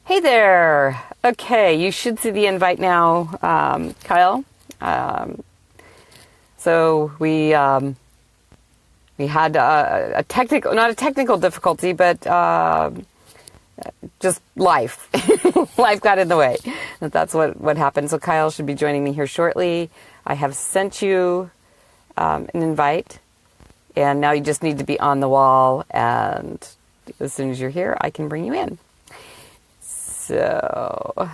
Hey there. Okay, you should see the invite now, Kyle. Um, so we had a technical, not a technical difficulty, but just life. Life got in the way. That's what happened. So Kyle should be joining me here shortly. I have sent you an invite, and now you just need to be on the wall. And as soon as you're here, I can bring you in. So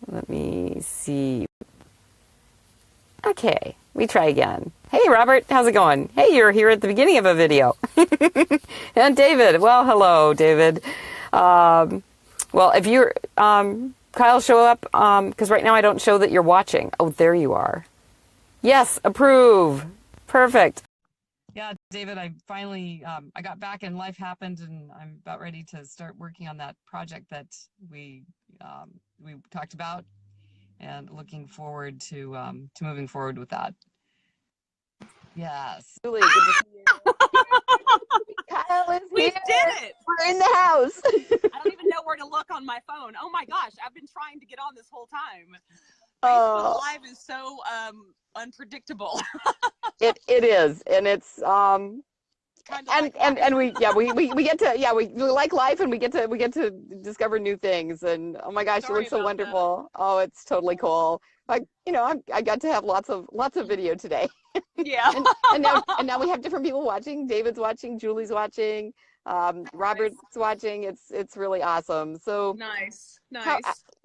let me see. Okay, we try again. Hey, Robert, how's it going? Hey, you're here at the beginning of a video. And David, well, hello, David. Well, if you're, Kyle, show up, because right now I don't show that you're watching. Oh, there you are. Yes, approve. Perfect. Yeah, David, I finally, I got back and life happened, and I'm about ready to start working on that project that we talked about, and looking forward to moving forward with that. Yes. Really good to see you. Kyle is We here. did it! We're in the house. I don't even know where to look on my phone. Oh my gosh, I've been trying to get on this whole time. Facebook Live is so unpredictable. It is, and it's Kind of and we get to we like life, and we get to discover new things, and oh my gosh, you Sorry look so about wonderful. Oh, it's totally cool. Like, I got to have lots of video today. Yeah. and now we have different people watching. David's watching, Julie's watching, Robert's watching. It's really awesome. So Nice.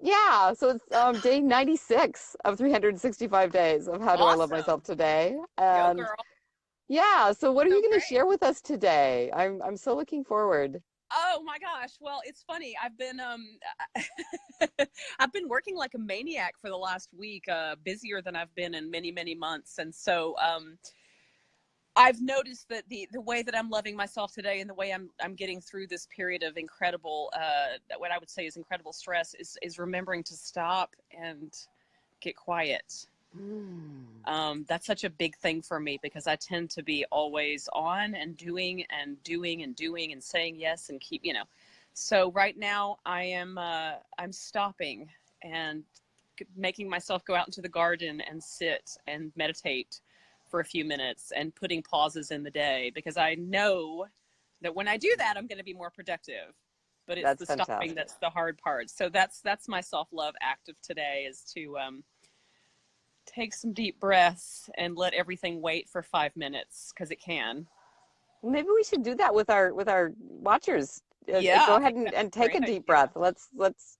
yeah, so it's day 96 of 365 days of How Do I Love Awesome. Myself Today. Go And girl. yeah, so what are So you going to great. share with us today? I'm so looking forward. Oh my gosh. Well, it's funny. I've been I've been working like a maniac for the last week, busier than I've been in many, many months. And so I've noticed that the way that I'm loving myself today, and the way I'm getting through this period of incredible what I would say is incredible stress, is remembering to stop and get quiet. That's such a big thing for me, because I tend to be always on and doing and doing and doing and saying yes and keep, So right now I'm stopping and making myself go out into the garden and sit and meditate for a few minutes, and putting pauses in the day, because I know that when I do that, I'm going to be more productive. But it's That's the stopping fantastic. that's the hard part. So that's my self-love act of today, is to take some deep breaths and let everything wait for 5 minutes, because it can. Maybe we should do that with our watchers. Yeah, Go I ahead think that's and a take great a deep idea. breath. Let's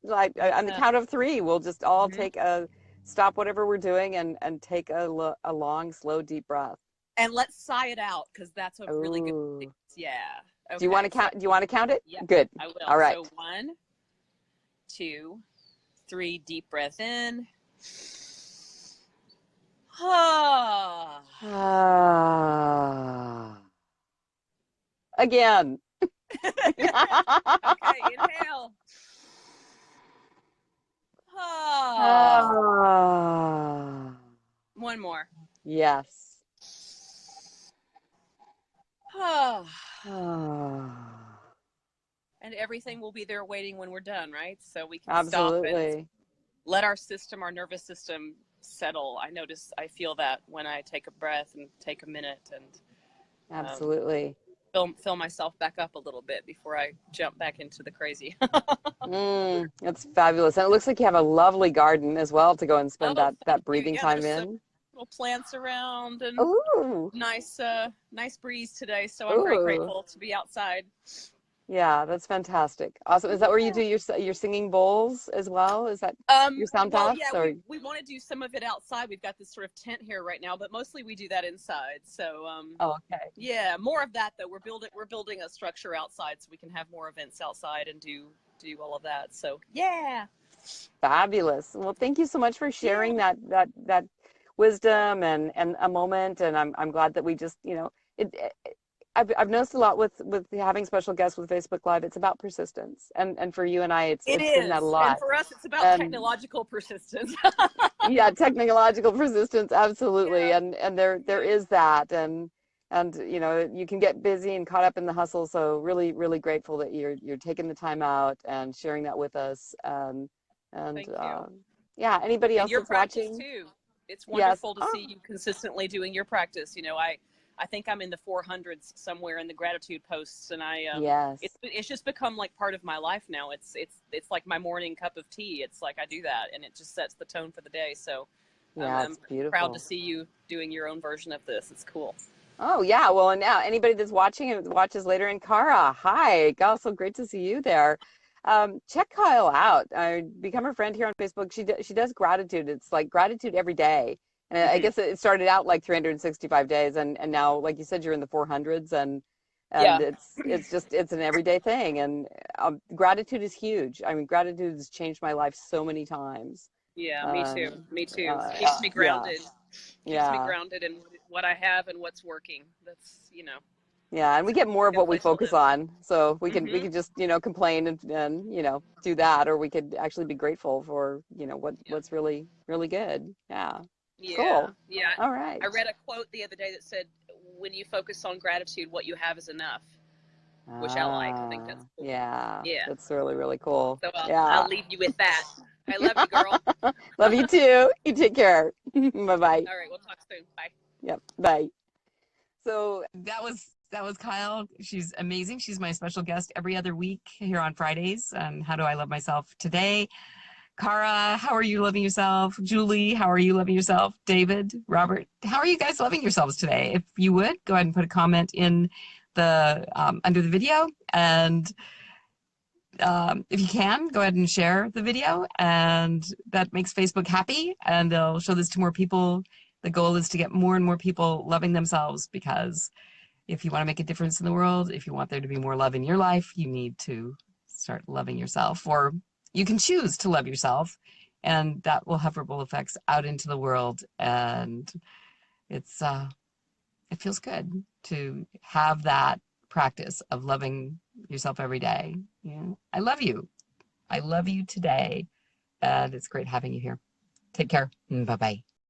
like on the count of three, we'll just all take a stop whatever we're doing and take a long, slow, deep breath. And let's sigh it out, because that's a really good Ooh. thing. Yeah. Okay. Do you want to count? Do you want to count it? Yeah, Good. I will. All right. So 1, 2, 3, deep breath in. Ah. Again. Okay, inhale. Ah. One more. Yes. Ah. And everything will be there waiting when we're done, right? So we can stop and let our nervous system settle. I feel that when I take a breath and take a minute and Absolutely. Fill myself back up a little bit before I jump back into the crazy. That's fabulous. And it looks like you have a lovely garden as well to go and spend that breathing Yeah, time there's some in. little plants around, and Ooh. nice breeze today. So I'm very Ooh. grateful to be outside. Yeah, that's fantastic. Awesome. Is that where you do your singing bowls as well? Is that your sound Well, baths? yeah, Or? we want to do some of it outside. We've got this sort of tent here right now, but mostly we do that inside. So Oh, okay. yeah, more of that though. We're building a structure outside so we can have more events outside and do all of that. So yeah. Fabulous. Well, thank you so much for sharing that wisdom and a moment. And I'm glad that we just, I've noticed a lot with having special guests with Facebook Live. It's about persistence, and for you and I, it's been that a lot. And for us, it's about technological persistence. Yeah, technological persistence, absolutely. Yeah. And there is that, and and you can get busy and caught up in the hustle. So really, really grateful that you're taking the time out and sharing that with us. And Thank you. yeah, anybody And else your that's practice watching? too. It's Yes. wonderful to Oh, see you consistently doing your practice. I think I'm in the 400s somewhere in the gratitude posts, and yes. it's just become like part of my life now. It's like my morning cup of tea. It's like I do that, and it just sets the tone for the day. So Yeah, I'm it's proud to beautiful. see you doing your own version of this. It's cool. Oh yeah, well, and now anybody that's watching and watches later, and Cara, hi, Gal, so great to see you there. Check Kyle out. Become her friend here on Facebook. She does gratitude. It's like gratitude every day, and I Hmm. guess it started out like 365 days, and now, like you said, you're in the 400s, and Yeah, it's an everyday thing, and gratitude is huge. I mean, gratitude has changed my life so many times. yeah, me too. Um, Me too. Keeps me yeah, grounded. Keeps me yeah. grounded in what I have and what's working. That's Yeah, and we it's get more a of good what we place to focus live. on. So we Hmm. can just, complain and do that, or we could actually be grateful for, Yeah. what's really, really good. Yeah. Yeah, Cool. yeah. All I right. read a quote the other day that said, "When you focus on gratitude, what you have is enough," which I like. I think that's cool. Yeah. Yeah. That's really, really cool. So I'll Yeah. leave you with that. I love you, girl. Love you too. You take care. Bye-bye. All right, we'll talk soon. Bye. Yep. Bye. So that was Kyle. She's amazing. She's my special guest every other week here on Fridays. How do I love myself today? Cara, how are you loving yourself? Julie, how are you loving yourself? David, Robert, how are you guys loving yourselves today? If you would, go ahead and put a comment in the under the video, and if you can, go ahead and share the video, and that makes Facebook happy, and they'll show this to more people. The goal is to get more and more people loving themselves, because if you want to make a difference in the world, if you want there to be more love in your life, you need to start loving yourself, or you can choose to love yourself, and that will have ripple effects out into the world. And it's it feels good to have that practice of loving yourself every day. Yeah. I love you. I love you today, and it's great having you here. Take care. Bye bye.